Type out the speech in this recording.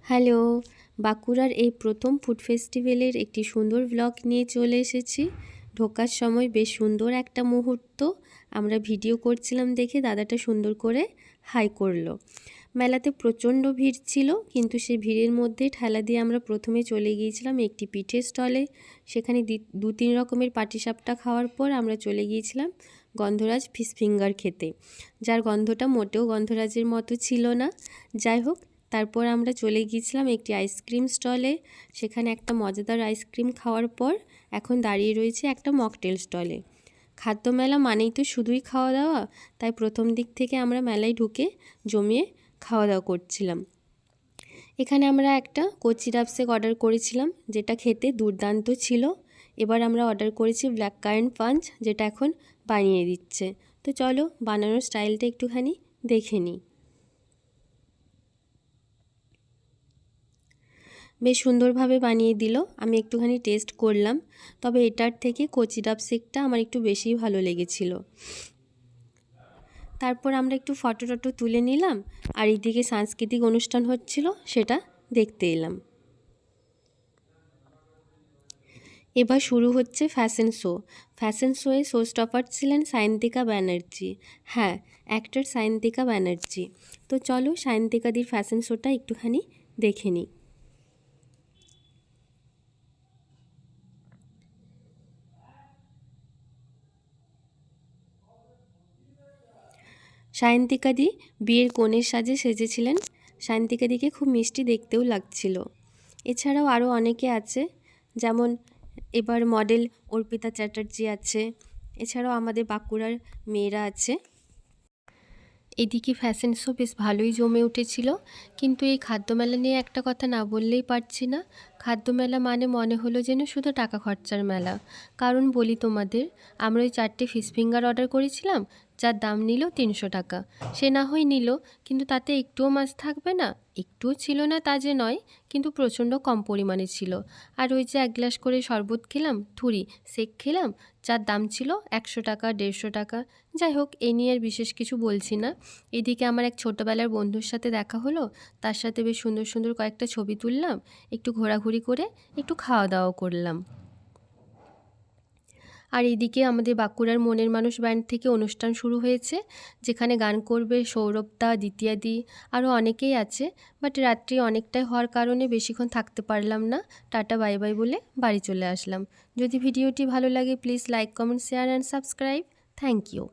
Hello, বাঁকুড়ার এই প্রথম ফুড ফেস্টিভ্যালের একটি সুন্দর ব্লগ নিয়ে চলে এসেছি। ঢোকার সময় বেশ সুন্দর একটা মুহূর্ত আমরা ভিডিও করছিলাম দেখে দাদাটা সুন্দর করে হাই করলো। মেলাতে প্রচণ্ড ভিড় ছিল, কিন্তু সেই ভিড়ের মধ্যে ঠেলা দিয়ে আমরা প্রথমে চলে গিয়েছিলাম একটি পিঠের স্টলে। সেখানে 2-3 রকমের পাটিসাপটা খাওয়ার পর আমরা চলে গিয়েছিলাম গন্ধরাজ ফিশ ফিঙ্গার খেতে, যার গন্ধটা মোটেও গন্ধরাজের মতো ছিল না। যাই হোক, তারপর আমরা চলে গিয়েছিলাম একটি আইসক্রিম স্টলে। সেখানে একটা মজাদার আইসক্রিম খাওয়ার পর এখন দাঁড়িয়ে রয়েছে একটা মকটেল স্টলে। খাদ্য মেলা মানেই তো শুধুই খাওয়া দাওয়া, তাই প্রথম দিক থেকে আমরা মেলায় ঢুকে জমিয়ে খাওয়া দাওয়া করছিলাম। এখানে আমরা একটা কচি রাপসেক অর্ডার করেছিলাম, যেটা খেতে দুর্দান্ত ছিল। এবার আমরা অর্ডার করেছি ব্ল্যাক কারেন্ট পাঞ্চ, যেটা এখন বানিয়ে দিচ্ছে। তো চলো বানানোর স্টাইলটা একটুখানি দেখে নিই। বেশ সুন্দরভাবে বানিয়ে দিল। আমি একটুখানি টেস্ট করলাম, তবে এটার থেকে কচি রাপসেকটা আমার একটু বেশিই ভালো লেগেছিল। তারপর আমরা একটু ফটো টটো তুলে নিলাম, আর এইদিকে সাংস্কৃতিক অনুষ্ঠান হচ্ছিল সেটা দেখতে এলাম। এবার শুরু হচ্ছে ফ্যাশন শো। ফ্যাশন শোয়ে শো স্টপার ছিলেন সায়ন্তিকা ব্যানার্জি। হ্যাঁ, অ্যাক্টর সায়ন্তিকা ব্যানার্জি। তো চলো সায়ন্তিকাদির ফ্যাশন শোটা একটুখানি দেখে নিই। সায়ন্তিকাদি বিয়ের কনের সাজে সেজেছিলেন। সায়ন্তিকাদিকে খুব মিষ্টি দেখতেও লাগছিল। এছাড়াও আরও অনেকে আছে, যেমন এবার মডেল অর্পিতা চ্যাটার্জি আছে। এছাড়াও আমাদের বাঁকুড়ার মেয়েরা আছে। এদিকে ফ্যাশন শো বেশ ভালোই জমে উঠেছিল, কিন্তু এই খাদ্যমেলা নিয়ে একটা কথা না বললেই পারছি না। খাদ্যমেলা মানে মনে হলো যেন শুধু টাকা খরচার মেলা। কারণ বলি তোমাদের, আমরা ওই 4টে ফিশ ফিঙ্গার অর্ডার করেছিলাম, যার দাম নিল 300 টাকা। সে না হয় নিল, কিন্তু তাতে একটুও মাছ থাকবে না। একটুও ছিল না তা যে নয়, কিন্তু প্রচণ্ড কম পরিমাণে ছিল। আর ওই যে 1 গ্লাস করে শরবত খেলাম, থুরি শেক খেলাম, যার দাম ছিল 100 টাকা 150 টাকা। যাই হোক, এ নিয়ে আর বিশেষ কিছু বলছি না। এদিকে আমার এক ছোটোবেলার বন্ধুর সাথে দেখা হলো, তার সাথে বেশ সুন্দর সুন্দর কয়েকটা ছবি তুললাম, একটু ঘোরাঘুরি করে একটু খাওয়া দাওয়া করলাম। আর এদিকে আমাদের বাঁকুড়ার মনের মানুষ ব্যান্ড থেকে অনুষ্ঠান শুরু হয়েছে, যেখানে গান করবে সৌরভদা, দ্বিতীয়াদি, আরও অনেকেই আছে। বাট রাত্রি অনেকটাই হওয়ার কারণে বেশিক্ষণ থাকতে পারলাম না। টাটা বাই বাই বলে বাড়ি চলে আসলাম। যদি ভিডিওটি ভালো লাগে please like, comment, share and subscribe. Thank you.